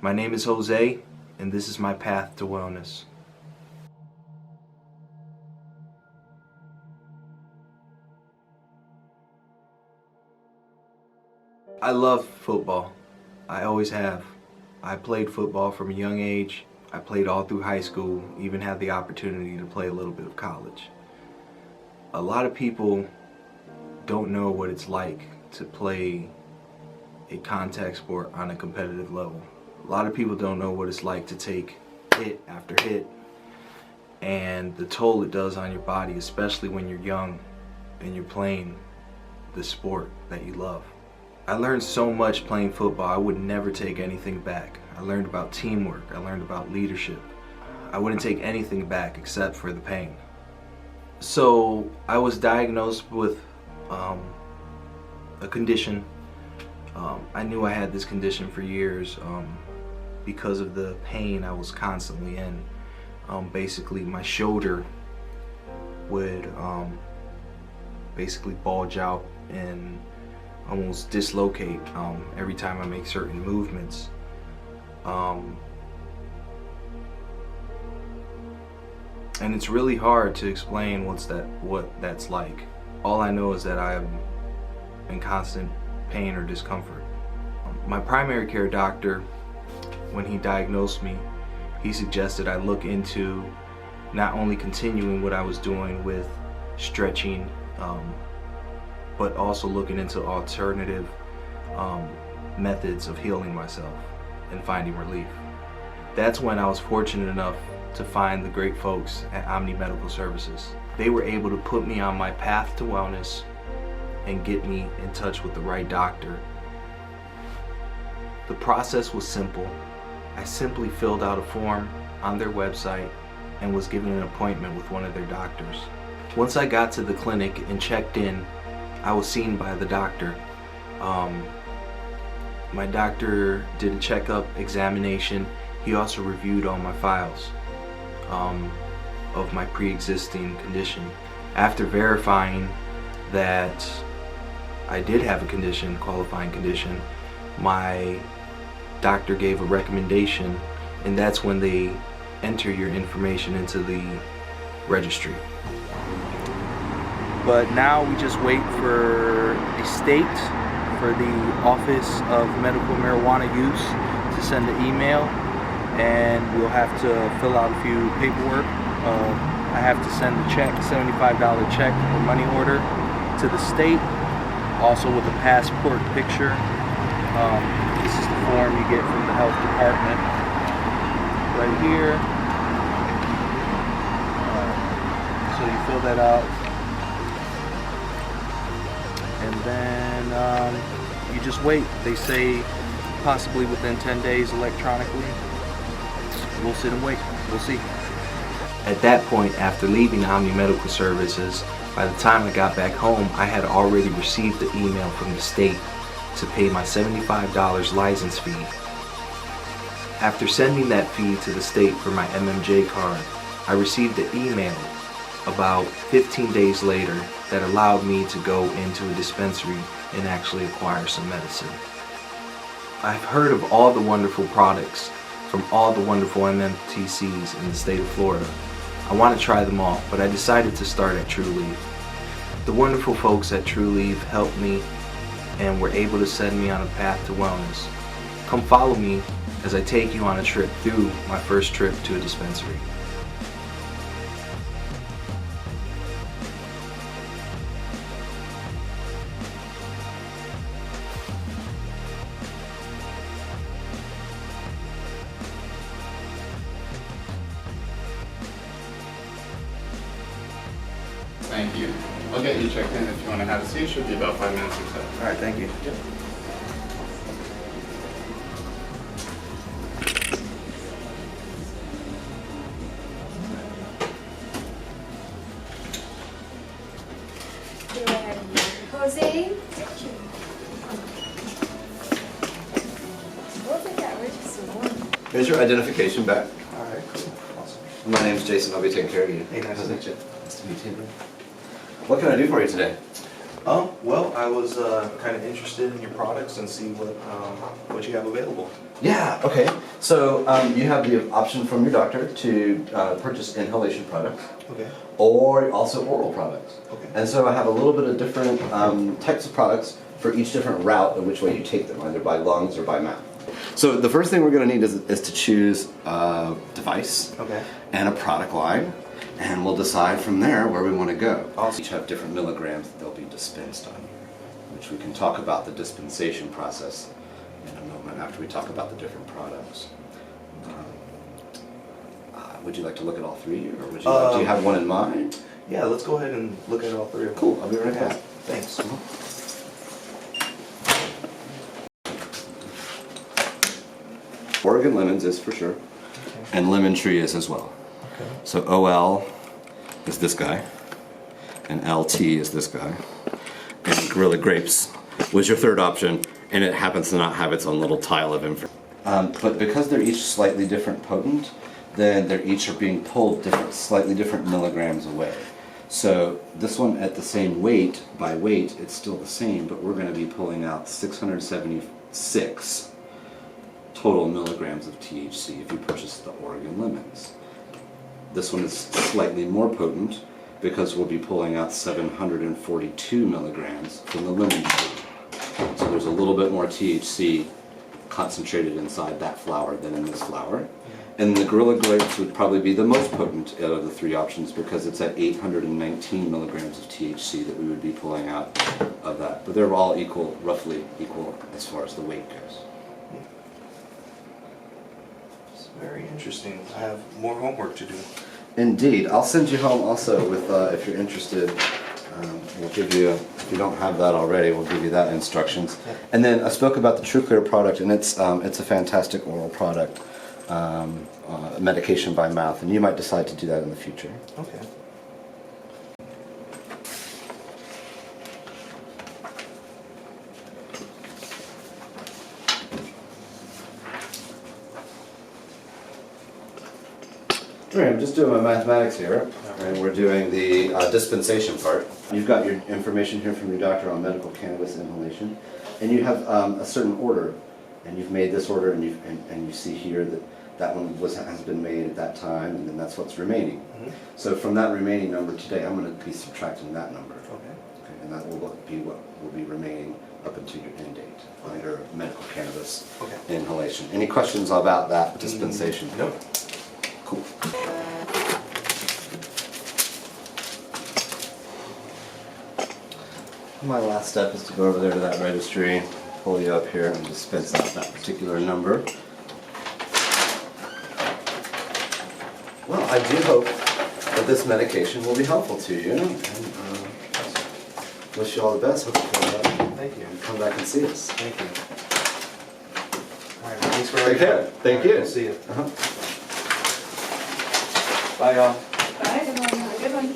My name is Jose, and this is my path to wellness. I love football. I always have. I played football from a young age. I played all through high school, even had the opportunity to play a little bit of college. A lot of people don't know what it's like to play a contact sport on a competitive level. A lot of people don't know what it's like to take hit after hit and the toll it does on your body, especially when you're young and you're playing the sport that you love. I learned so much playing football, I would never take anything back. I learned about teamwork, I learned about leadership. I wouldn't take anything back except for the pain. So I was diagnosed with a condition. I knew I had this condition for years because of the pain I was constantly in. Basically my shoulder would basically bulge out and almost dislocate every time I make certain movements. And it's really hard to explain what that's like. All I know is that I am in constant pain or discomfort. My primary care doctor, when he diagnosed me, he suggested I look into not only continuing what I was doing with stretching, but also looking into alternative methods of healing myself and finding relief. That's when I was fortunate enough to find the great folks at Omni Medical Services. They were able to put me on my path to wellness and get me in touch with the right doctor. The process was simple. I simply filled out a form on their website and was given an appointment with one of their doctors. Once I got to the clinic and checked in, I was seen by the doctor. My doctor did a checkup, examination. He also reviewed all my files of my pre-existing condition. After verifying that I did have a condition, qualifying condition, my doctor gave a recommendation, and that's when they enter your information into the registry. But now we just wait for the state, for the Office of Medical Marijuana Use to send the email, and we'll have to fill out a few paperwork. I have to send a check, $75 check or money order to the state, also with a passport picture. This is the form you get from the health department right here. So you fill that out, and then you just wait. They say possibly within 10 days electronically. We'll sit and wait. We'll see. At that point, after leaving Omni Medical Services, by the time I got back home, I had already received the email from the state to pay my $75 license fee. After sending that fee to the state for my MMJ card, I received an email about 15 days later that allowed me to go into a dispensary and actually acquire some medicine. I've heard of all the wonderful products from all the wonderful MMTCs in the state of Florida. I want to try them all, but I decided to start at Trulieve. The wonderful folks at Trulieve helped me and were able to send me on a path to wellness. Come follow me as I take you on a trip through my first trip to a dispensary. Thank you. I'll get you checked in if you want to have a seat. Should be about 5 minutes or so. All right, thank you. Yep. Jose? What was that register? Here's your identification back. All right, cool. Awesome. My name's Jason. I'll be taking care of you. Hey, nice to meet you. Nice to meet you. What can I do for you today? Well, I was kind of interested in your products and see what you have available. Yeah, okay. So you have the option from your doctor to purchase inhalation products Okay. or also oral products. Okay. And so I have a little bit of different types of products for each different route of which way you take them, either by lungs or by mouth. So the first thing we're going to need is to choose a device Okay. and a product line, and we'll decide from there where we want to go. Awesome. Each have different milligrams that they'll be dispensed on here, which we can talk about the dispensation process in a moment after we talk about the different products. Would you like to look at all three, or would you do you have one in mind? Yeah, let's go ahead and look at all three of them. Cool, I'll be right back. Thanks. Oregon Lemons is for sure, and Lemon Tree is as well. Okay. So OL is this guy, and LT is this guy, and Gorilla Grapes was your third option, and it happens to not have its own little tile of information. But because they're each slightly different potent, then they're each are being pulled slightly different milligrams away. So this one at the same weight, by weight, it's still the same, but we're going to be pulling out 676 total milligrams of THC if you purchase the Oregon Lemons. This one is slightly more potent because we'll be pulling out 742 milligrams from the Lemon Tree. So there's a little bit more THC concentrated inside that flower than in this flower. And the Gorilla Grapes would probably be the most potent out of the three options because it's at 819 milligrams of THC that we would be pulling out of that. But they're all equal, roughly equal as far as the weight goes. It's very interesting. I have more homework to do. Indeed. I'll send you home also with, if you're interested, we'll give you, if you don't have that already, we'll give you that instructions. Yeah. And then I spoke about the TrueClear product, and it's a fantastic oral product, medication by mouth, and you might decide to do that in the future. Okay. Alright, I'm just doing my mathematics here, and we're doing the dispensation part. You've got your information here from your doctor on medical cannabis inhalation, and you have a certain order, and you've made this order, and you see here that that one has been made at that time, and then that's what's remaining. Mm-hmm. So from that remaining number today, I'm going to be subtracting that number. Okay. Okay, and that will be what will be remaining up until your end date under medical cannabis Okay. inhalation. Any questions about that dispensation? Nope. Cool. My last step is to go over there to that registry, pull you up here, and dispense out that particular number. Well, I do hope that this medication will be helpful to you, and wish you all the best. Hope you feel better. Thank you. Come back and see us. Thank you. All right. Thanks for Take care. Thank All right, you. We'll see you. Uh-huh. Bye, y'all. Bye, everyone. Have a good one.